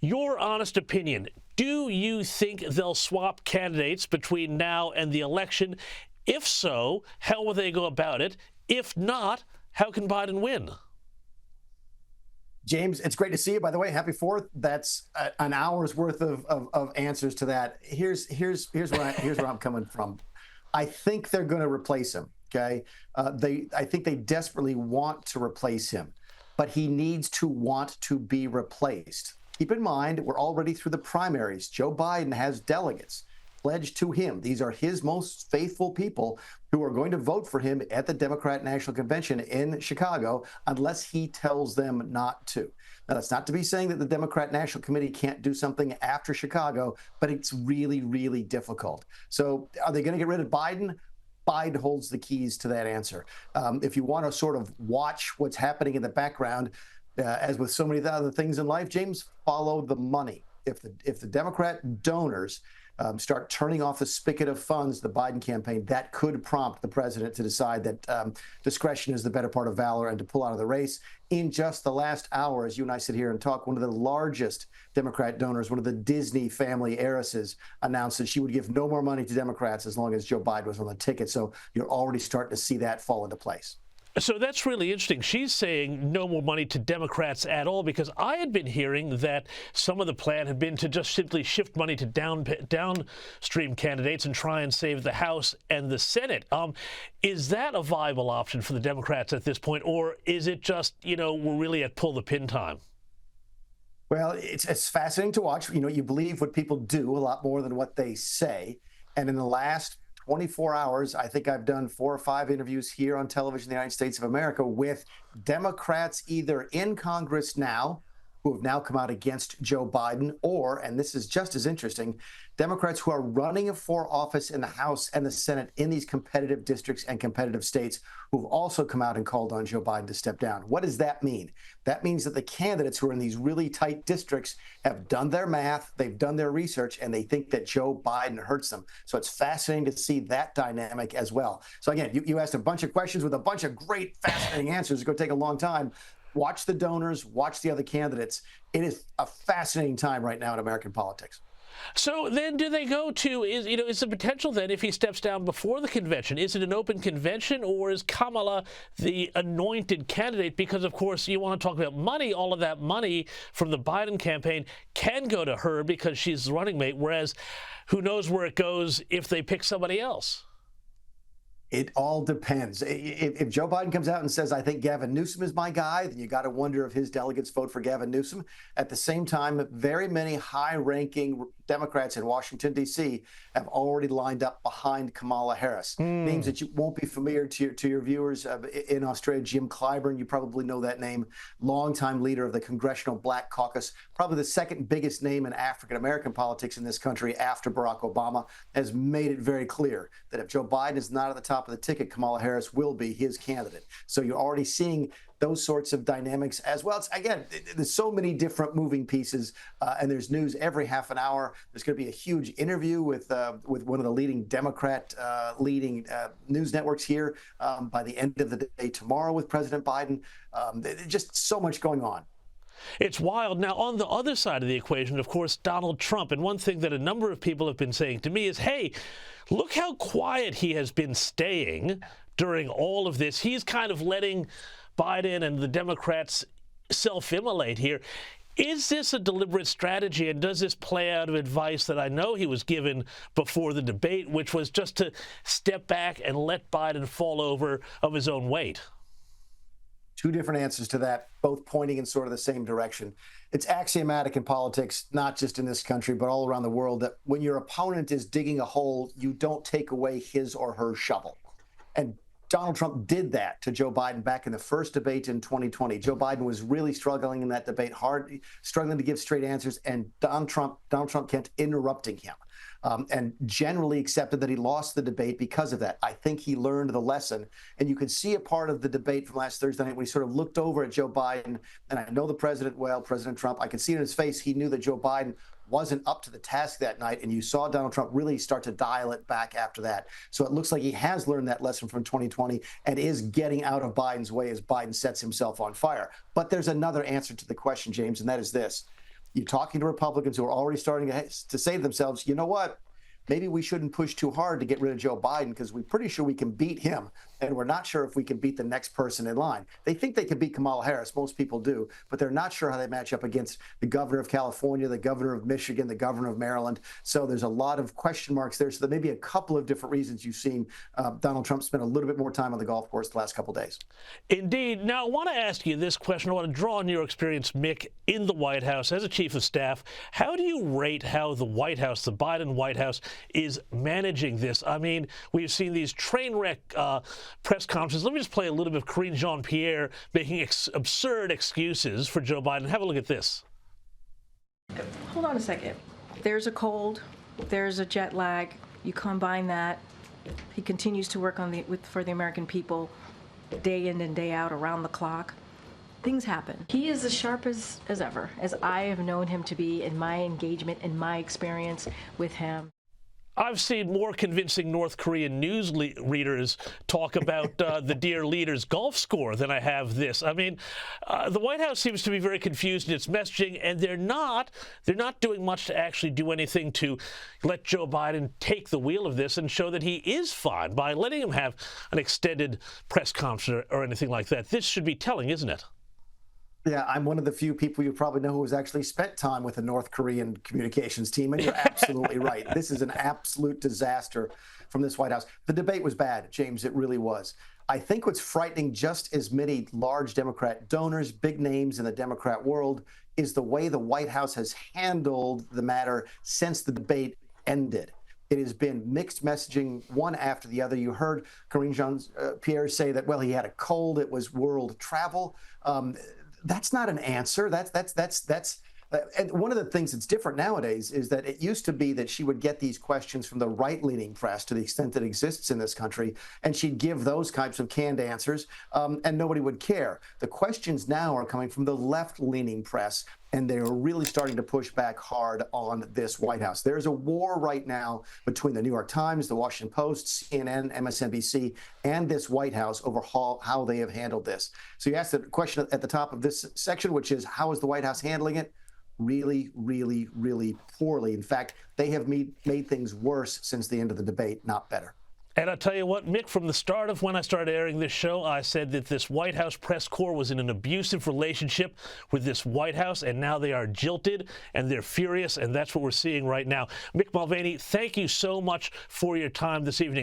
Your honest opinion, do you think they'll swap candidates between now and the election? If so, how will they go about it? If not, how can Biden win? James, it's great to see you. By the way, happy 4th. That's an hour's worth of answers to that. Here's where I'm coming from. I think they're going to replace him. Okay, I think they desperately want to replace him, but he needs to want to be replaced. Keep in mind, we're already through the primaries. Joe Biden has delegates pledged to him. These are his most faithful people who are going to vote for him at the Democrat National Convention in Chicago unless he tells them not to. Now, that's not to be saying that the Democrat National Committee can't do something after Chicago, but it's really, really difficult. So are they going to get rid of Biden? Biden holds the keys to that answer. If you want to sort of watch what's happening in the background, as with so many other things in life, James, follow the money. If the Democrat donors start turning off the spigot of funds, the Biden campaign, that could prompt the president to decide that discretion is the better part of valor and to pull out of the race. In just the last hour, as you and I sit here and talk, one of the largest Democrat donors, one of the Disney family heiresses, announced that she would give no more money to Democrats as long as Joe Biden was on the ticket. So you're already starting to see that fall into place. So that's really interesting. She's saying no more money to Democrats at all, because I had been hearing that some of the plan had been to just simply shift money to downstream candidates and try and save the House and the Senate. Is that a viable option for the Democrats at this point, or is it just, we're really at pull the pin time? Well, it's fascinating to watch. You believe what people do a lot more than what they say. And in the last 24 hours, I think I've done 4 or 5 interviews here on television in the United States of America with Democrats either in Congress now, who have now come out against Joe Biden, or, and this is just as interesting, Democrats who are running for office in the House and the Senate in these competitive districts and competitive states who've also come out and called on Joe Biden to step down. What does that mean? That means that the candidates who are in these really tight districts have done their math, they've done their research, and they think that Joe Biden hurts them. So it's fascinating to see that dynamic as well. So again, you asked a bunch of questions with a bunch of great, fascinating answers. It's going to take a long time. Watch the donors, watch the other candidates. It is a fascinating time right now in American politics. So then do they go to, is the potential then, if he steps down before the convention, is it an open convention, or is Kamala the anointed candidate? Because, of course, you want to talk about money. All of that money from the Biden campaign can go to her because she's the running mate, whereas who knows where it goes if they pick somebody else. It all depends. If Joe Biden comes out and says, I think Gavin Newsom is my guy, then you got to wonder if his delegates vote for Gavin Newsom. At the same time, very many high-ranking Democrats in Washington, D.C. have already lined up behind Kamala Harris. Names that you won't be familiar to your viewers in Australia. Jim Clyburn, you probably know that name, longtime leader of the Congressional Black Caucus, probably the second biggest name in African-American politics in this country after Barack Obama, has made it very clear that if Joe Biden is not at the top of the ticket, Kamala Harris will be his candidate. So you're already seeing those sorts of dynamics as well. Again, there's so many different moving pieces, and there's news every half an hour. There's going to be a huge interview with one of the leading Democrat news networks here by the end of the day tomorrow with President Biden. Just so much going on. It's wild. Now, on the other side of the equation, of course, Donald Trump. And one thing that a number of people have been saying to me is, hey, look how quiet he has been staying during all of this. He's kind of letting Biden and the Democrats self-immolate here. Is this a deliberate strategy, and does this play out of advice that I know he was given before the debate, which was just to step back and let Biden fall over of his own weight? Two different answers to that, both pointing in sort of the same direction. It's axiomatic in politics, not just in this country, but all around the world, that when your opponent is digging a hole, you don't take away his or her shovel. And Donald Trump did that to Joe Biden back in the first debate in 2020. Joe Biden was really struggling in that debate, struggling to give straight answers, and Donald Trump kept interrupting him. And generally accepted that he lost the debate because of that. I think he learned the lesson. And you could see a part of the debate from last Thursday night when he sort of looked over at Joe Biden. And I know the president well, President Trump. I could see it in his face. He knew that Joe Biden wasn't up to the task that night. And you saw Donald Trump really start to dial it back after that. So it looks like he has learned that lesson from 2020 and is getting out of Biden's way as Biden sets himself on fire. But there's another answer to the question, James, and that is this. You're talking to Republicans who are already starting to say to themselves, you know what? Maybe we shouldn't push too hard to get rid of Joe Biden because we're pretty sure we can beat him, and we're not sure if we can beat the next person in line. They think they can beat Kamala Harris. Most people do, but they're not sure how they match up against the governor of California, the governor of Michigan, the governor of Maryland. So there's a lot of question marks there. So there may be a couple of different reasons you've seen Donald Trump spend a little bit more time on the golf course the last couple of days. Indeed. Now, I want to ask you this question. I want to draw on your experience, Mick, in the White House as a chief of staff. How do you rate how the White House, the Biden White House, is managing this? I mean, we've seen these train wreck press conferences. Let me just play a little bit of Karine Jean-Pierre making absurd excuses for Joe Biden. Have a look at this. Hold on a second. There's a cold. There's a jet lag. You combine that. He continues to work on for the American people day in and day out, around the clock. Things happen. He is as sharp as ever, as I have known him to be in my engagement and my experience with him. I've seen more convincing North Korean news readers talk about the dear leader's golf score than I have this. I mean, the White House seems to be very confused in its messaging, and they're not doing much to actually do anything to let Joe Biden take the wheel of this and show that he is fine by letting him have an extended press conference or anything like that. This should be telling, isn't it? Yeah, I'm one of the few people you probably know who has actually spent time with the North Korean communications team, and you're absolutely right. This is an absolute disaster from this White House. The debate was bad, James. It really was. I think what's frightening just as many large Democrat donors, big names in the Democrat world, is the way the White House has handled the matter since the debate ended. It has been mixed messaging, one after the other. You heard Karine Jean-Pierre say that, well, he had a cold, it was world travel. That's not an answer. And one of the things that's different nowadays is that it used to be that she would get these questions from the right-leaning press, to the extent that exists in this country, and she'd give those types of canned answers, and nobody would care. The questions now are coming from the left-leaning press, and they're really starting to push back hard on this White House. There's a war right now between the New York Times, the Washington Post, CNN, MSNBC, and this White House over how they have handled this. So you asked the question at the top of this section, which is, how is the White House handling it? Really, really, really poorly. In fact, they have made things worse since the end of the debate, not better. And I'll tell you what, Mick, from the start of when I started airing this show, I said that this White House press corps was in an abusive relationship with this White House, and now they are jilted and they're furious, and that's what we're seeing right now. Mick Mulvaney, thank you so much for your time this evening.